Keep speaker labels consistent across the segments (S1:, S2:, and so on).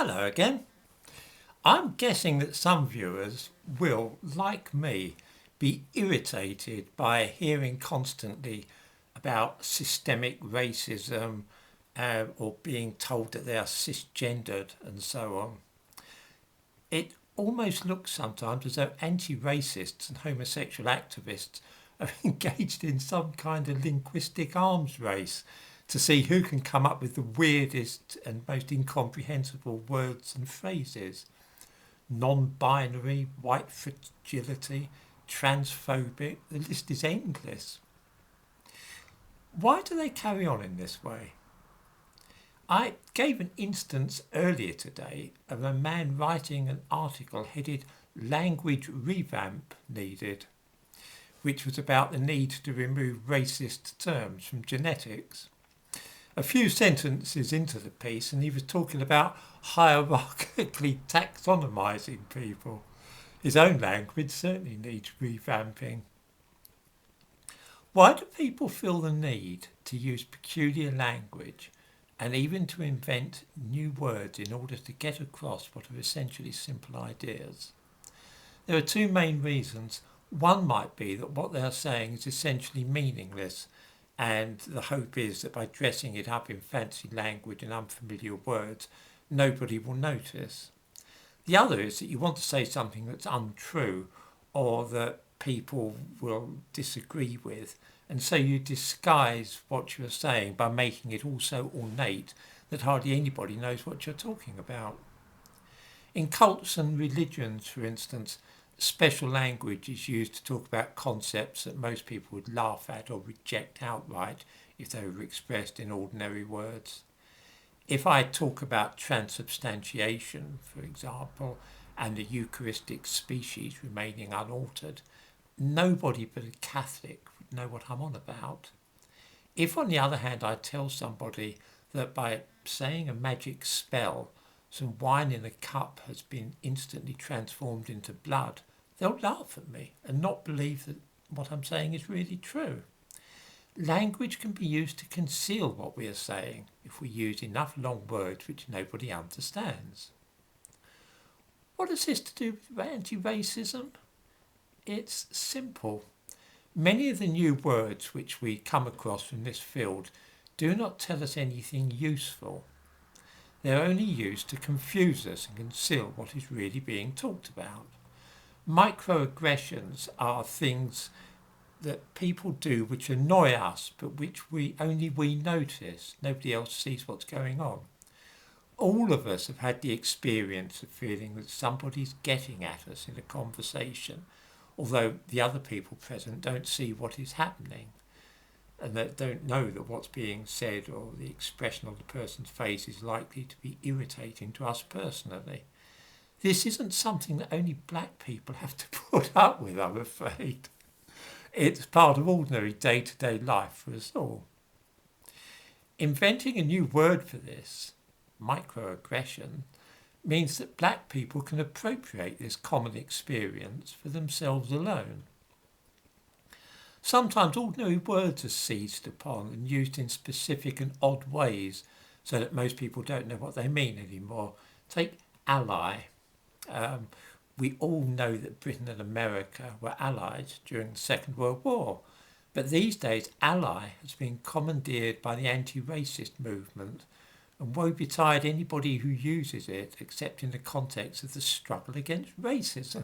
S1: Hello again. I'm guessing that some viewers will, like me, be irritated by hearing constantly about systemic racism or being told that they are cisgendered and so on. It almost looks sometimes as though anti-racists and homosexual activists are engaged in some kind of linguistic arms race to see who can come up with the weirdest and most incomprehensible words and phrases. Non-binary, white fragility, transphobic, the list is endless. Why do they carry on in this way? I gave an instance earlier today of a man writing an article headed Language Revamp Needed, which was about the need to remove racist terms from genetics. A few sentences into the piece and he was talking about hierarchically taxonomizing people. His own language certainly needs revamping. Why do people feel the need to use peculiar language and even to invent new words in order to get across what are essentially simple ideas? There are two main reasons. One might be that what they are saying is essentially meaningless, and the hope is that by dressing it up in fancy language and unfamiliar words, nobody will notice. The other is that you want to say something that's untrue or that people will disagree with, and so you disguise what you're saying by making it all so ornate that hardly anybody knows what you're talking about. In cults and religions, for instance, special language is used to talk about concepts that most people would laugh at or reject outright if they were expressed in ordinary words. If I talk about transubstantiation, for example, and the Eucharistic species remaining unaltered, nobody but a Catholic would know what I'm on about. If, on the other hand, I tell somebody that by saying a magic spell, some wine in a cup has been instantly transformed into blood, they'll laugh at me and not believe that what I'm saying is really true. Language can be used to conceal what we are saying if we use enough long words which nobody understands. What has this to do with anti-racism? It's simple. Many of the new words which we come across from this field do not tell us anything useful. They're only used to confuse us and conceal what is really being talked about. Microaggressions are things that people do which annoy us, but which only we notice. Nobody else sees what's going on. All of us have had the experience of feeling that somebody's getting at us in a conversation, although the other people present don't see what is happening, and that don't know that what's being said or the expression of the person's face is likely to be irritating to us personally. This isn't something that only black people have to put up with, I'm afraid. It's part of ordinary day-to-day life for us all. Inventing a new word for this, microaggression, means that black people can appropriate this common experience for themselves alone. Sometimes ordinary words are seized upon and used in specific and odd ways so that most people don't know what they mean anymore. Take ally. We all know that Britain and America were allied during the Second World War, but these days ally has been commandeered by the anti-racist movement, and woe betide anybody who uses it except in the context of the struggle against racism.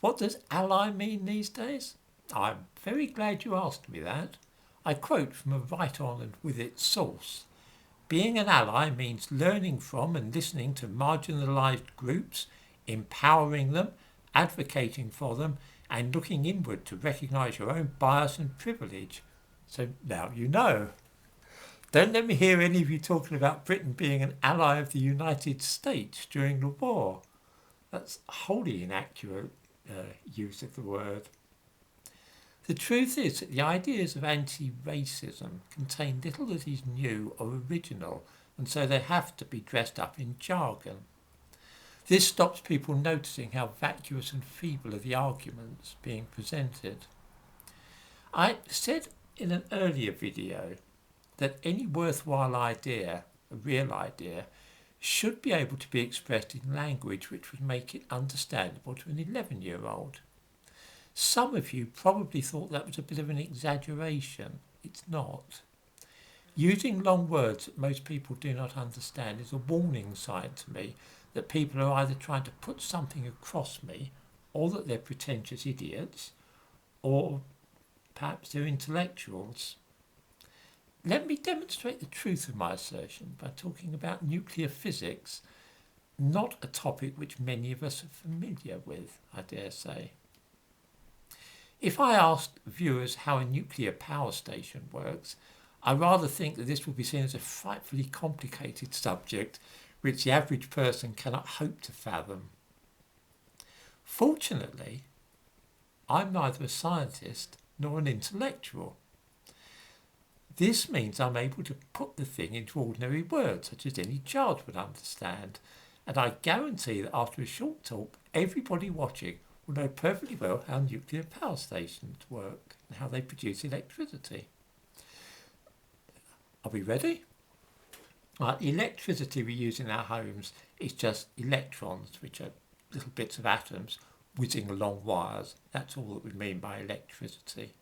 S1: What does ally mean these days? I'm very glad you asked me that. I quote from a write-on and with its source. Being an ally means learning from and listening to marginalised groups, empowering them, advocating for them, and looking inward to recognise your own bias and privilege. So now you know. Don't let me hear any of you talking about Britain being an ally of the United States during the war. That's wholly inaccurate use of the word. The truth is that the ideas of anti-racism contain little that is new or original, and so they have to be dressed up in jargon. This stops people noticing how vacuous and feeble are the arguments being presented. I said in an earlier video that any worthwhile idea, a real idea, should be able to be expressed in language which would make it understandable to an 11-year-old. Some of you probably thought that was a bit of an exaggeration. It's not. Using long words that most people do not understand is a warning sign to me that people are either trying to put something across me, or that they're pretentious idiots, or perhaps they're intellectuals. Let me demonstrate the truth of my assertion by talking about nuclear physics, not a topic which many of us are familiar with, I dare say. If I asked viewers how a nuclear power station works, I rather think that this will be seen as a frightfully complicated subject which the average person cannot hope to fathom. Fortunately, I'm neither a scientist nor an intellectual. This means I'm able to put the thing into ordinary words, such as any child would understand, and I guarantee that after a short talk, everybody watching will know perfectly well how nuclear power stations work and how they produce electricity. Are we ready? The electricity we use in our homes is just electrons, which are little bits of atoms whizzing along wires. That's all that we mean by electricity.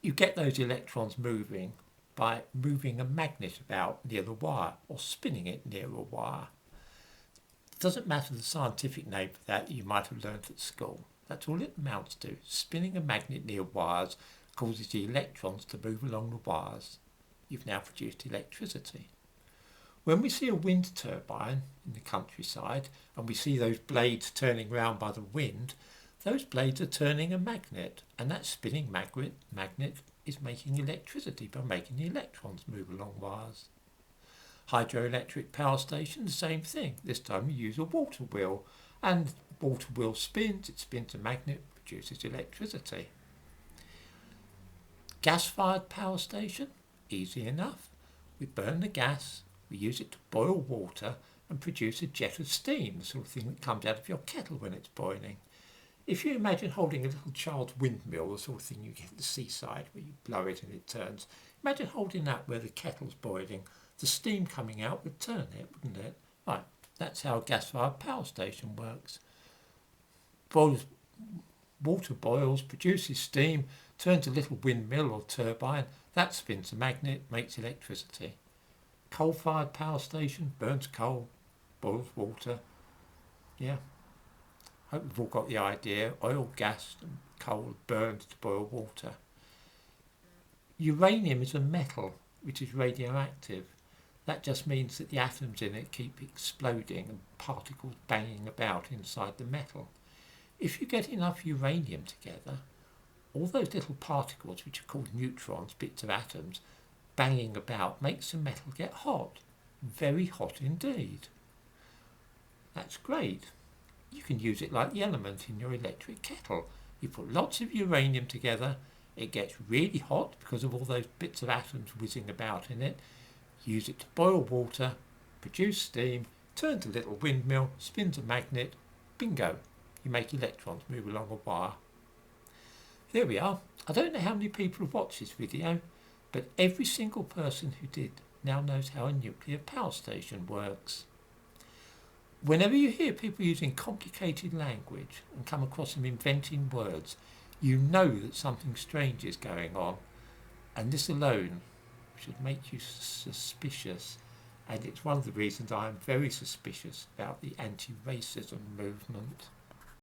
S1: You get those electrons moving by moving a magnet about near the wire or spinning it near a wire. It doesn't matter the scientific name for that you might have learnt at school. That's all it amounts to. Spinning a magnet near wires causes the electrons to move along the wires. You've now produced electricity. When we see a wind turbine in the countryside and we see those blades turning round by the wind, those blades are turning a magnet, and that spinning magnet is making electricity by making the electrons move along wires. Hydroelectric power station, the same thing. This time you use a water wheel, and the water wheel spins, it spins a magnet, produces electricity. Gas-fired power station, easy enough. We burn the gas, we use it to boil water and produce a jet of steam, the sort of thing that comes out of your kettle when it's boiling. If you imagine holding a little child's windmill, the sort of thing you get at the seaside where you blow it and it turns, imagine holding that where the kettle's boiling. The steam coming out would turn it, wouldn't it? Right, that's how a gas-fired power station works. Water boils, produces steam, turns a little windmill or turbine, that spins a magnet, makes electricity. Coal-fired power station, burns coal, boils water. Yeah. Hope we've all got the idea. Oil, gas and coal burned to boil water. Uranium is a metal which is radioactive. That just means that the atoms in it keep exploding and particles banging about inside the metal. If you get enough uranium together, all those little particles, which are called neutrons, bits of atoms, banging about makes the metal get hot. Very hot indeed. That's great. You can use it like the element in your electric kettle. You put lots of uranium together, it gets really hot because of all those bits of atoms whizzing about in it. Use it to boil water, produce steam, turns a little windmill, spins a magnet, bingo, you make electrons move along a wire. There we are. I don't know how many people have watched this video, but every single person who did now knows how a nuclear power station works. Whenever you hear people using complicated language and come across them inventing words, you know that something strange is going on, and this alone should make you suspicious, and it's one of the reasons I am very suspicious about the anti-racism movement.